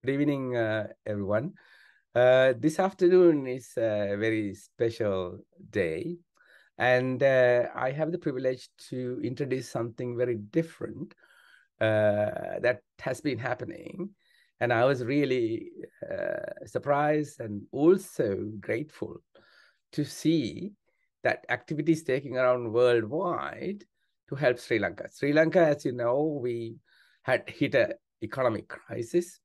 Good evening, everyone. This afternoon is a very special day, and I have the privilege to introduce something very different that has been happening. And I was really surprised and also grateful to see that activities taking around worldwide to help Sri Lanka. Sri Lanka, as you know, we had hit an economic crisis.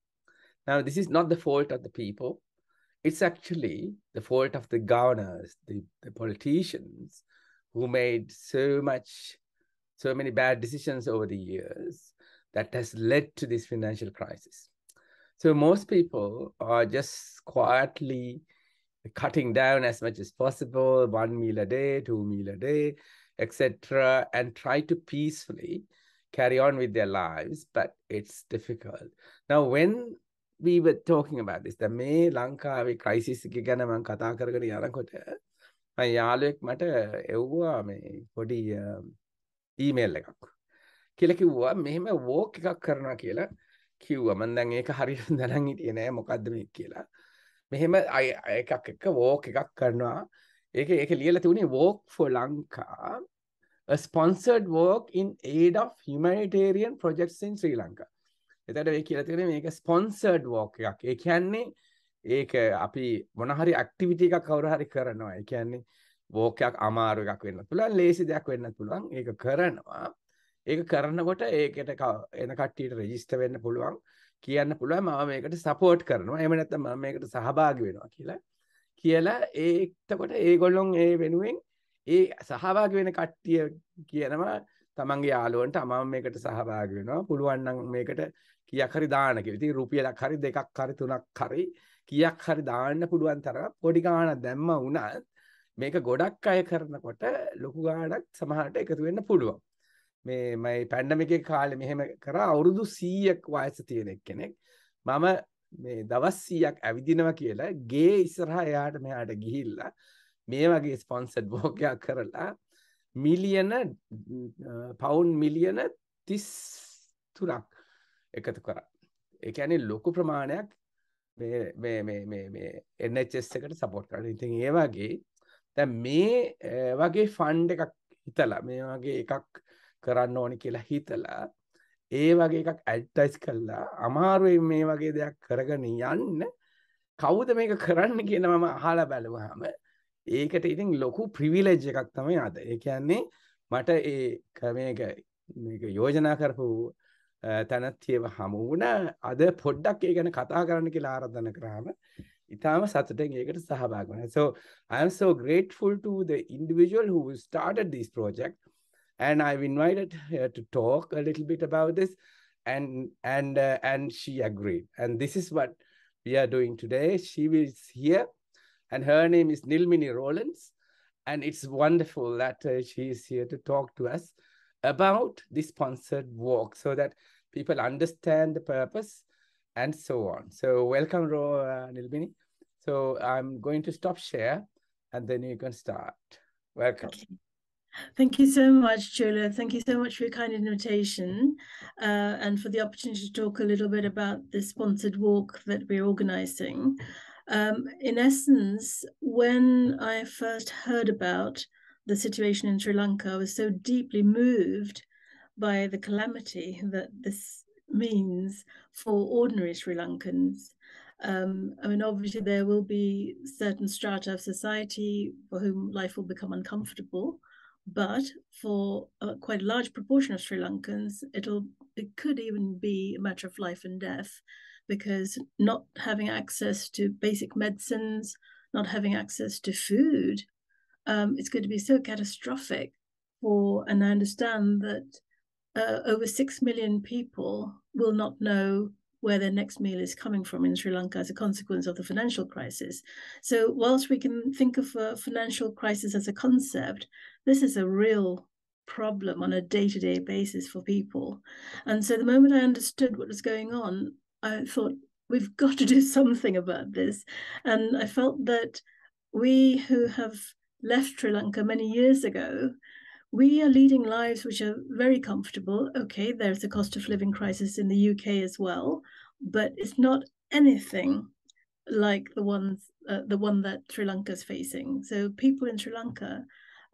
Now, this is not the fault of the people. It's actually the fault of the governors, the politicians who made so many bad decisions over the years that has led to this financial crisis. So most people are just quietly cutting down as much as possible, 1 meal a day, 2 meal a day, etc., and try to peacefully carry on with their lives, but it's difficult. Now, when we were talking about this, the මේ ලංකාවේ crisis එක ගැන මම කතා කරගෙන යනකොට මම යාළුවෙක් මට එව්වා මේ පොඩි ඊමේල් එකක්. කියලා කිව්වා මෙහෙම walk එකක් කරනවා කියලා කිව්වා. මම දැන් ඒක හරියට දැනන් හිටියේ නෑ මොකද්ද මේ කියලා. මෙහෙම එකක් එක walk එකක් කරනවා. ඒක ලියලා තිබුණේ walk for Lanka, a sponsored walk in aid of humanitarian projects in Sri Lanka. එතකොට මේ කියලා තියෙන්නේ මේක sponsored walk එකක්. ඒ කියන්නේ ඒක අපි මොන හරි activity එකක් කවුරු හරි කරනවා. ඒ කියන්නේ walk එකක් අමාරු එකක් වෙන්නත් පුළුවන්, ලේසි දෙයක් වෙන්නත් පුළුවන්. ඒක කරනවා. ඒක කරනකොට ඒකට එන කට්ටියට රෙජිස්ටර් වෙන්න පුළුවන්. කියන්න පුළුවන් මම මේකට සපෝට් කරනවා. එහෙම නැත්නම් මම මේකට සහභාගී වෙනවා කියලා එතකොට ඒගොල්ලොන් ඒ වෙනුවෙන් ඒ සහභාගී වෙන කට්ටිය කියනවා තමන්ගේ යාළුවන්ට මම මේකට සහභාගී වෙනවා. පුළුවන් නම් මේකට කීයක් හරි දාන්න කියලා. ඉතින් රුපියලක් හරි දෙකක් හරි තුනක් හරි කීයක් හරි දාන්න පුළුවන් තරම් පොඩි ගාණක් දැම්ම වුණත් මේක ගොඩක් අය කරනකොට ලොකු ගාණක් සමහරට එකතු වෙන්න පුළුවන්. මේ පැන්ඩමික් එකේ කාලේ මෙහෙම කරා අවුරුදු 100ක් වයස තියෙන කෙනෙක් මම මේ දවස් 100ක් ඇවිදිනවා කියලා ගේ ඉස්සරහා එයාට මෙහාට ගිහිල්ලා මේ වගේ ස්පොන්සර්ඩ් වෝක් එකක් කරලා මිලියන පවුන්ඩ් මිලියන 33ක් එකතු කරා. ඒ කියන්නේ ලොකු ප්‍රමාණයක් මේ NHS එකට සපෝට් කරලා. ඉතින් ඒ වගේ දැන් මේ වගේ ෆන්ඩ් එකක් හිතලා මේ වගේ එකක් කරන්න ඕනි කියලා හිතලා ඒ වගේ එකක් ඇඩ්වර්ටයිස් කළා අමාරුයි මේ වගේ දෙයක් කරගෙන යන්න කවුද මේක කරන්න කියන මම අහලා බලුවාම ඒකට ඉතින් ලොකු ප්‍රිවිලේජ් එකක් තමයි අද. ඒ කියන්නේ මට මේක යෝජනා කරපු තනත්තියව හමු වුණා. අද පොඩ්ඩක් ඒ ගැන කතා කරන්න කියලා ආරාධනා කරාම ඉතාලම සතුටෙන් ඒකට සහභාගී වුණා. So I am so grateful to the individual who started this project. And I've invited her to talk a little bit about this, and she agreed. And this is what we are doing today. She is here, and her name is Nilmini Rollins, and it's wonderful that she is here to talk to us about this sponsored walk, so that people understand the purpose and so on. So welcome, Nilmini. So I'm going to stop share, and then you can start. Welcome. Okay. Thank you so much, Julia. Thank you so much for your kind invitation and for the opportunity to talk a little bit about the sponsored walk that we're organizing. In essence, when I first heard about the situation in Sri Lanka, I was so deeply moved by the calamity that this means for ordinary Sri Lankans. I mean, obviously, there will be certain strata of society for whom life will become uncomfortable. But for quite a large proportion of Sri Lankans, it could even be a matter of life and death, because not having access to basic medicines, not having access to food, it's going to be so catastrophic and I understand that over 6 million people will not know where their next meal is coming from in Sri Lanka as a consequence of the financial crisis. So whilst we can think of a financial crisis as a concept, this is a real problem on a day-to-day basis for people. And so the moment I understood what was going on, I thought, we've got to do something about this. And I felt that we who have left Sri Lanka many years ago, we are leading lives which are very comfortable. Okay, there's a cost of living crisis in the UK as well, but it's not anything like the one that Sri Lanka is facing. So people in Sri Lanka,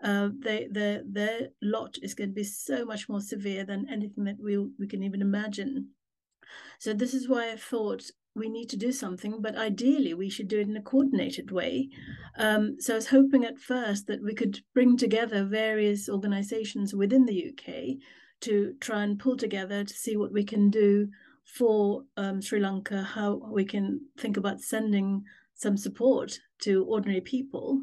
their lot is going to be so much more severe than anything that we can even imagine. So this is why I thought we need to do something, but ideally we should do it in a coordinated way. So I was hoping at first that we could bring together various organizations within the UK to try and pull together to see what we can do for Sri Lanka, how we can think about sending some support to ordinary people.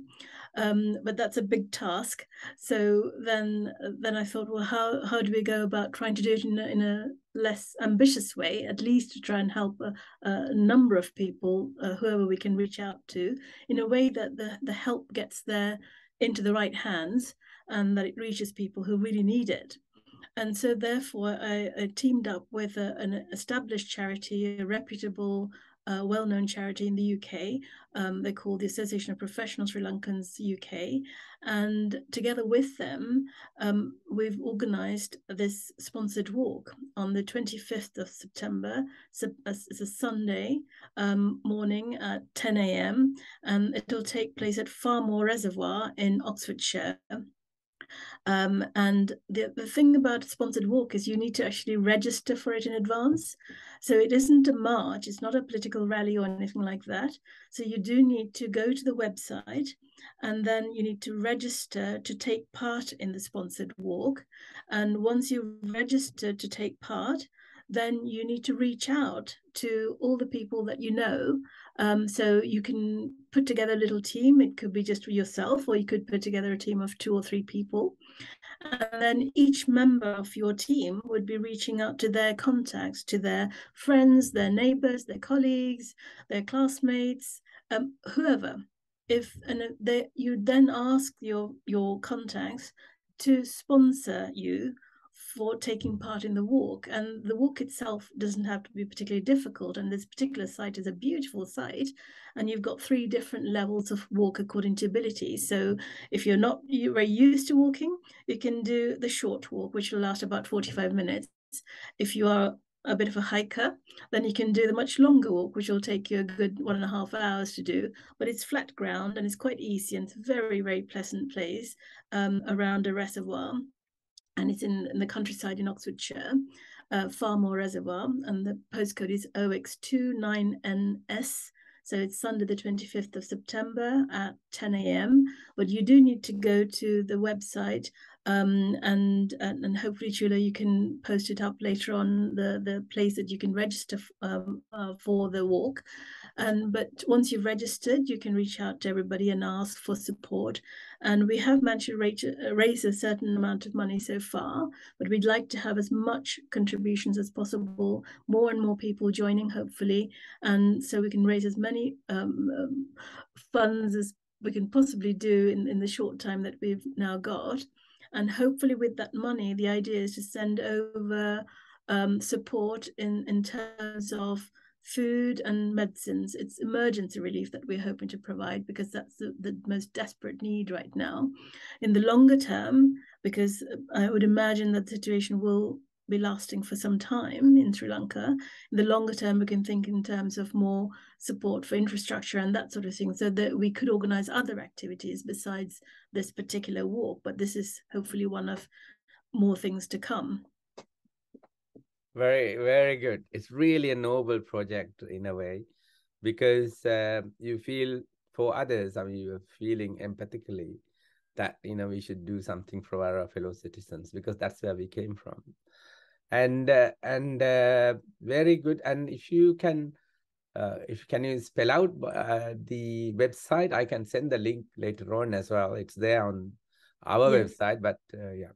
But that's a big task. So then I thought, well, how do we go about trying to do it in a less ambitious way, at least to try and help a number of people, whoever we can reach out to, in a way that the help gets there into the right hands and that it reaches people who really need it. And so therefore I teamed up with an established charity, a reputable, well-known charity in the UK. They're called the Association of Professional Sri Lankans UK. And together with them, we've organized this sponsored walk on the 25th of September. It's a Sunday morning at 10 a.m. And it'll take place at Farmore Reservoir in Oxfordshire. And the thing about a sponsored walk is you need to actually register for it in advance. So it isn't a march, it's not a political rally or anything like that. So you do need to go to the website and then you need to register to take part in the sponsored walk. And once you've registered to take part, then you need to reach out to all the people that you know. So you can put together a little team. It could be just yourself, or you could put together a team of 2 or 3 people. And then each member of your team would be reaching out to their contacts, to their friends, their neighbors, their colleagues, their classmates, whoever. You then ask your contacts to sponsor you for taking part in the walk. And the walk itself doesn't have to be particularly difficult. And this particular site is a beautiful site. And you've got 3 different levels of walk according to ability. So if you're not very used to walking, you can do the short walk, which will last about 45 minutes. If you are a bit of a hiker, then you can do the much longer walk, which will take you a good 1.5 hours to do. But it's flat ground and it's quite easy, and it's a very, very pleasant place around a reservoir. And it's in the countryside in Oxfordshire, Farmore Reservoir, and the postcode is OX29NS. So it's Sunday the 25th of September at 10 a.m. But you do need to go to the website, and hopefully, Chula, you can post it up later on, the place that you can register for the walk. But once you've registered, you can reach out to everybody and ask for support. And we have managed to raise a certain amount of money so far, but we'd like to have as much contributions as possible, more and more people joining, hopefully, and so we can raise as many funds as we can possibly do in the short time that we've now got. And hopefully with that money, the idea is to send over support in terms of food and medicines. It's emergency relief that we're hoping to provide, because that's the most desperate need right now. In the longer term, because I would imagine that the situation will be lasting for some time in Sri Lanka, in the longer term, we can think in terms of more support for infrastructure and that sort of thing, so that we could organize other activities besides this particular walk. But this is hopefully one of more things to come. Very, very good. It's really a noble project in a way, because you feel for others. I mean, you're feeling empathically that we should do something for our fellow citizens, because that's where we came from. And very good. And if you can you spell out the website, I can send the link later on as well. It's there on our website, but yeah.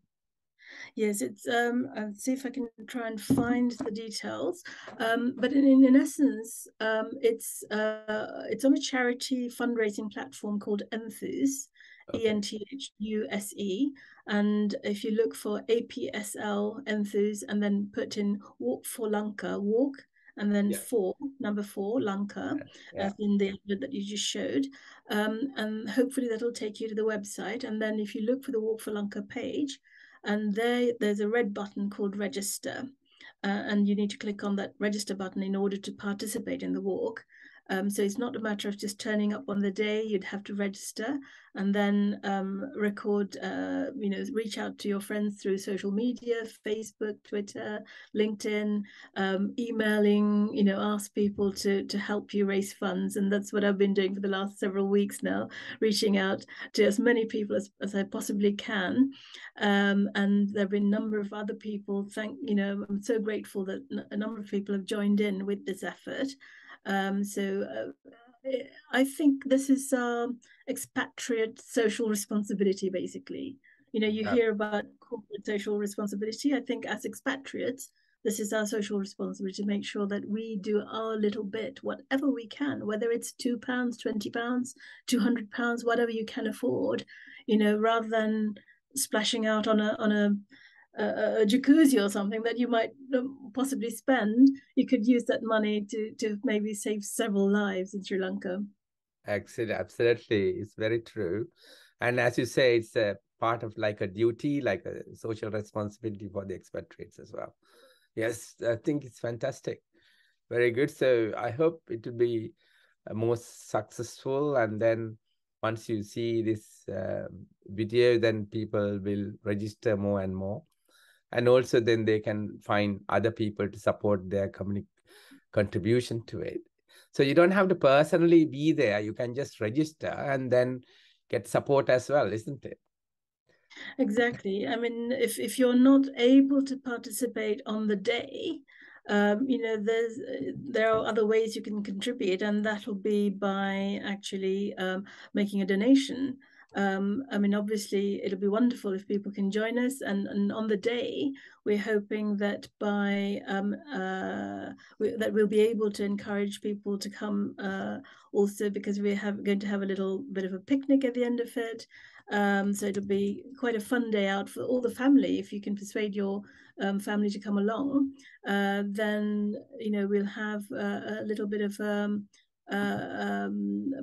Yes, it's I'll see if I can try and find the details. But in essence, it's on a charity fundraising platform called Enthuse, okay. ENTHUSE. And if you look for APSL Enthuse and then put in walk4lanka, walk, and then number 4, Lanka, as in the advert that you just showed. And hopefully that'll take you to the website. And then if you look for the Walk4Lanka page, and there's a red button called register. and you need to click on that register button in order to participate in the walk. So it's not a matter of just turning up on the day. You'd have to register and then record, reach out to your friends through social media, Facebook, Twitter, LinkedIn, emailing, ask people to help you raise funds. And that's what I've been doing for the last several weeks now, reaching out to as many people as I possibly can. And there have been a number of other people. I'm so grateful that a number of people have joined in with this effort. I think this is expatriate social responsibility, basically. You hear about corporate social responsibility. I think as expatriates, this is our social responsibility to make sure that we do our little bit, whatever we can, whether it's £2, £20, £200, whatever you can afford, rather than splashing out on a jacuzzi or something that you might possibly spend. You could use that money to maybe save several lives in Sri Lanka. Absolutely. It's very true. And as you say, it's a part of like a duty, like a social responsibility for the expatriates as well. Yes, I think it's fantastic. Very good. So I hope it will be more successful. And then once you see this video, then people will register more and more. And also then they can find other people to support their contribution to it. So you don't have to personally be there. You can just register and then get support as well, isn't it? Exactly. I mean, if you're not able to participate on the day, there are other ways you can contribute, and that will be by actually making a donation. I mean, obviously, it'll be wonderful if people can join us. And on the day, we're hoping that that we'll be able to encourage people to come also, because we're going to have a little bit of a picnic at the end of it. So it'll be quite a fun day out for all the family. If you can persuade your family to come along, then we'll have a little bit of a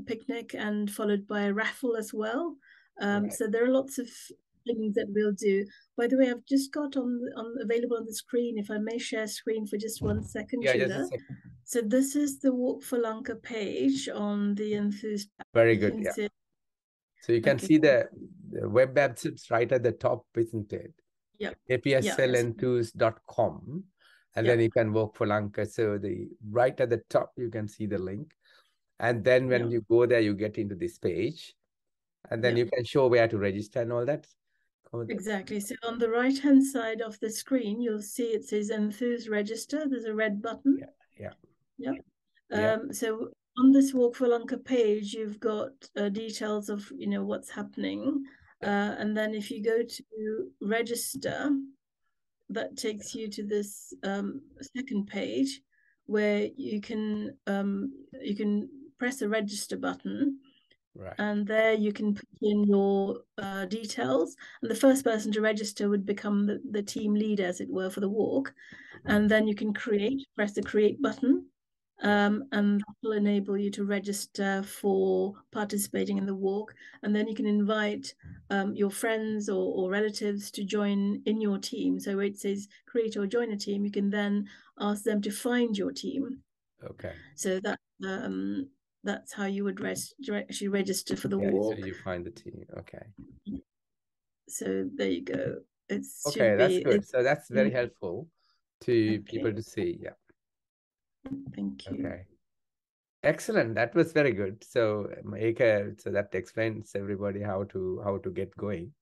picnic, and followed by a raffle as well. Right. So there are lots of things that we'll do. By the way, I've just got available on the screen, if I may share screen for just 1 second, Yeah, just a Chula. second. So this is the Walk4lanka page on the Enthused. Very good. Yeah. So you can see the web apps right at the top, isn't it? Yeah. apslenthus.com. And then you can walk4lanka. So right at the top, you can see the link. And then when you go there, you get into this page. And then you can show where to register and all that. Exactly. So on the right-hand side of the screen, you'll see it says Enthuse Register. There's a red button. So on this Walk4lanka page, you've got details of what's happening, and then if you go to register, that takes you to this second page where you can press the register button. Right. And there you can put in your details, and the first person to register would become the team leader, as it were, for the walk. And then you can press the create button, and that will enable you to register for participating in the walk. And then you can invite your friends or relatives to join in your team. So where it says create or join a team, you can then ask them to find your team. Okay. So that's how you would actually register for the walk. So you find the team. Okay. So there you go. That's good. So that's very helpful to people to see. Yeah. Thank you. Okay. Excellent. That was very good. So so that explains everybody how to get going.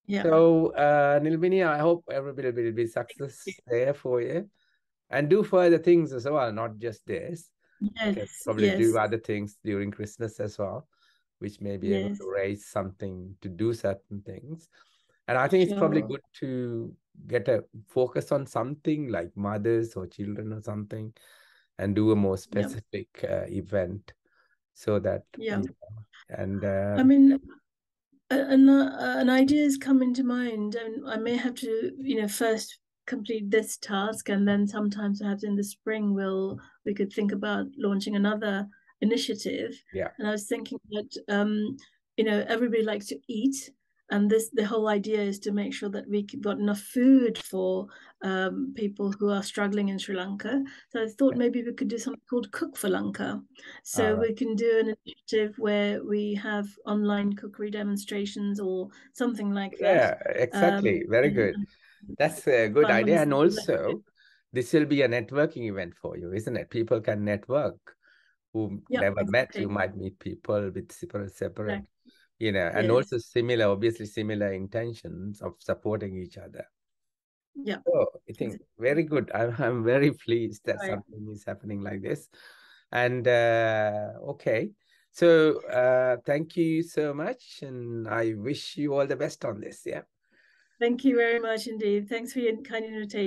Yeah. So Nilmini, I hope everybody will be success there for you. And do further things as well, not just this. Yes. Probably do other things during Christmas as well, which may be able to raise something to do certain things. And I think it's probably good to get a focus on something like mothers or children or something, and do a more specific event, so that I mean, an idea has come into mind, and I may have to first complete this task, and then sometimes perhaps in the spring we could think about launching another initiative. And I was thinking that everybody likes to eat, And the whole idea is to make sure that we've got enough food for people who are struggling in Sri Lanka. So I thought maybe we could do something called Cook for Lanka. So All right. we can do an initiative where we have online cookery demonstrations or something like that. Yeah, exactly. Very good. And That's a good fun and idea. And simple. also, this will be a networking event for you, isn't it? People can network who Yeah, never met. You exactly. might meet people with separate, Exactly. and Yes. also obviously similar intentions of supporting each other. Yeah. Oh, I think Exactly. very good. I'm very pleased that Right. something is happening like this. And okay. So thank you so much. And I wish you all the best on this. Yeah. Thank you very much indeed. Thanks for your kind invitation.